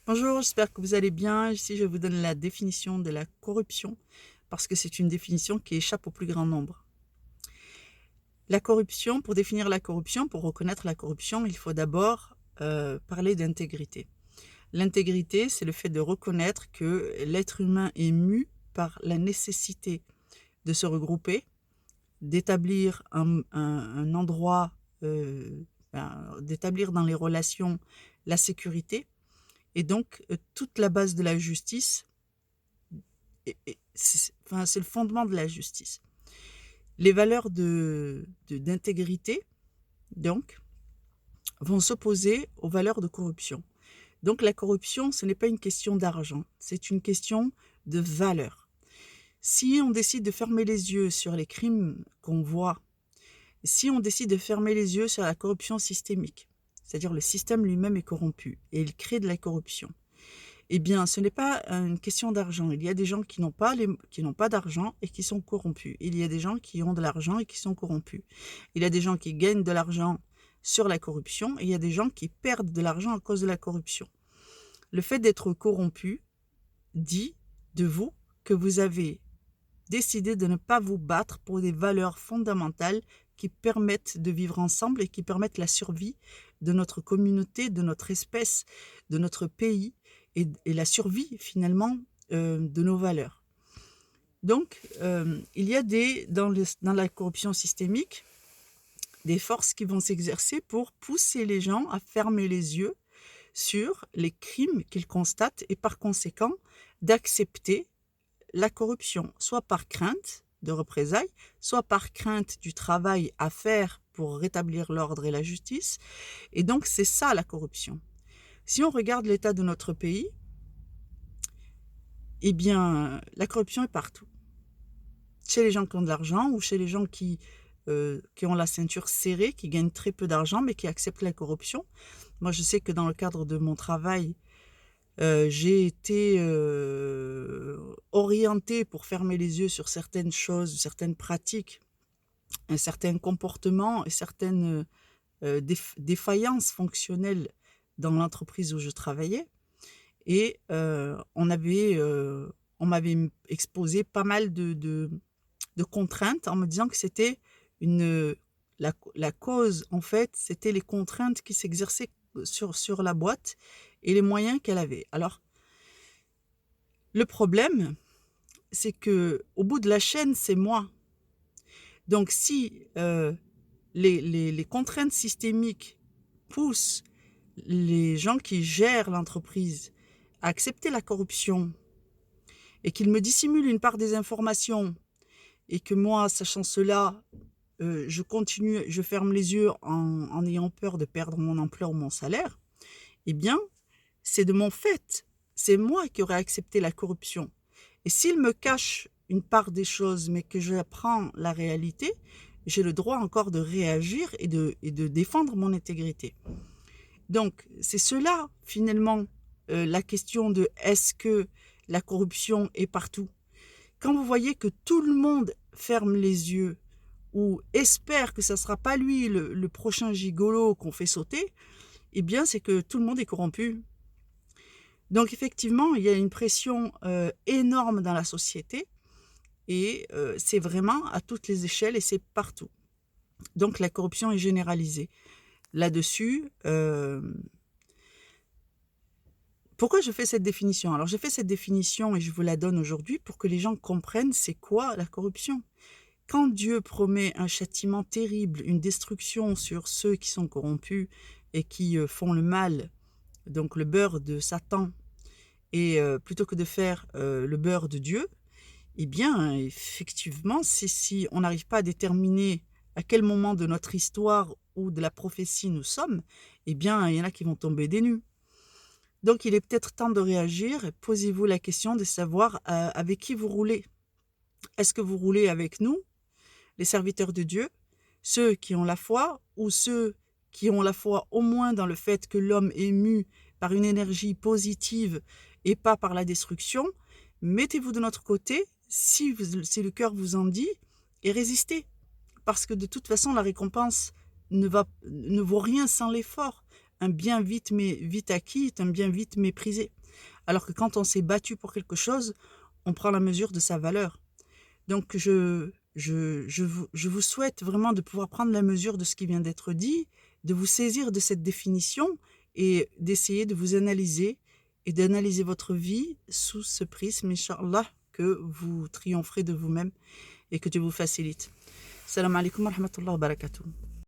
Bonjour, j'espère que vous allez bien. Ici, je vous donne la définition de la corruption, parce que c'est une définition qui échappe au plus grand nombre. La corruption, pour définir la corruption, pour reconnaître la corruption, il faut d'abord parler d'intégrité. L'intégrité, c'est le fait de reconnaître que l'être humain est mu par la nécessité de se regrouper, d'établir un endroit, d'établir dans les relations la sécurité, et donc toute la base de la justice c'est le fondement de la justice. Les valeurs d'intégrité, donc, vont s'opposer aux valeurs de corruption. Donc la corruption, ce n'est pas une question d'argent, c'est une question de valeur. Si on décide de fermer les yeux sur les crimes qu'on voit, si on décide de fermer les yeux sur la corruption systémique, c'est-à-dire le système lui-même est corrompu et il crée de la corruption, eh bien, ce n'est pas une question d'argent. Il y a des gens qui n'ont pas d'argent et qui sont corrompus. Il y a des gens qui ont de l'argent et qui sont corrompus. Il y a des gens qui gagnent de l'argent sur la corruption et il y a des gens qui perdent de l'argent à cause de la corruption. Le fait d'être corrompu dit de vous que vous avez décidé de ne pas vous battre pour des valeurs fondamentales qui permettent de vivre ensemble et qui permettent la survie de notre communauté, de notre espèce, de notre pays et la survie finalement de nos valeurs. Donc, il y a dans la corruption systémique des forces qui vont s'exercer pour pousser les gens à fermer les yeux sur les crimes qu'ils constatent et par conséquent d'accepter la corruption, soit par crainte de représailles, soit par crainte du travail à faire pour rétablir l'ordre et la justice. Et donc, c'est ça la corruption. Si on regarde l'état de notre pays, eh bien, la corruption est partout. Chez les gens qui ont de l'argent ou chez les gens qui ont la ceinture serrée, qui gagnent très peu d'argent, mais qui acceptent la corruption. Moi, je sais que dans le cadre de mon travail, j'ai été orientée pour fermer les yeux sur certaines choses, certaines pratiques, un certain comportement et certaines défaillances fonctionnelles dans l'entreprise où je travaillais. Et on m'avait exposé pas mal de contraintes en me disant que c'était une, la cause, en fait, c'était les contraintes qui s'exerçaient sur la boîte et les moyens qu'elle avait. Alors, le problème, c'est que au bout de la chaîne, c'est moi. Donc, si les contraintes systémiques poussent les gens qui gèrent l'entreprise à accepter la corruption et qu'ils me dissimulent une part des informations et que moi, sachant cela, je continue, je ferme les yeux en ayant peur de perdre mon emploi ou mon salaire, eh bien, c'est de mon fait. C'est moi qui aurais accepté la corruption. Et s'il me cache une part des choses, mais que j'apprends la réalité, j'ai le droit encore de réagir et de défendre mon intégrité. Donc, c'est cela, finalement, la question de est-ce que la corruption est partout? Quand vous voyez que tout le monde ferme les yeux ou espère que ça ne sera pas lui le prochain gigolo qu'on fait sauter, eh bien, c'est que tout le monde est corrompu. Donc, effectivement, il y a une pression énorme dans la société et c'est vraiment à toutes les échelles et c'est partout. Donc, la corruption est généralisée. Là-dessus, pourquoi je fais cette définition? Alors, j'ai fait cette définition et je vous la donne aujourd'hui pour que les gens comprennent c'est quoi la corruption. Quand Dieu promet un châtiment terrible, une destruction sur ceux qui sont corrompus et qui font le mal, donc le beurre de Satan, et plutôt que de faire le beurre de Dieu, eh bien, effectivement, si on n'arrive pas à déterminer à quel moment de notre histoire ou de la prophétie nous sommes, eh bien, il y en a qui vont tomber des nues. Donc, il est peut-être temps de réagir. Posez-vous la question de savoir avec qui vous roulez. Est-ce que vous roulez avec nous, les serviteurs de Dieu, ceux qui ont la foi, ou ceux qui ont la foi au moins dans le fait que l'homme est mu par une énergie positive et pas par la destruction? Mettez-vous de notre côté, si le cœur vous en dit, et résistez. Parce que de toute façon, la récompense ne vaut rien sans l'effort. un bien vite acquis est un bien vite méprisé. Alors que quand on s'est battu pour quelque chose, on prend la mesure de sa valeur. Donc je vous souhaite vraiment de pouvoir prendre la mesure de ce qui vient d'être dit, de vous saisir de cette définition et d'essayer de vous analyser et d'analyser votre vie sous ce prisme, Inch'Allah, que vous triompherez de vous-même et que Dieu vous facilite. Salam alaikum wa rahmatullahi wa barakatuh.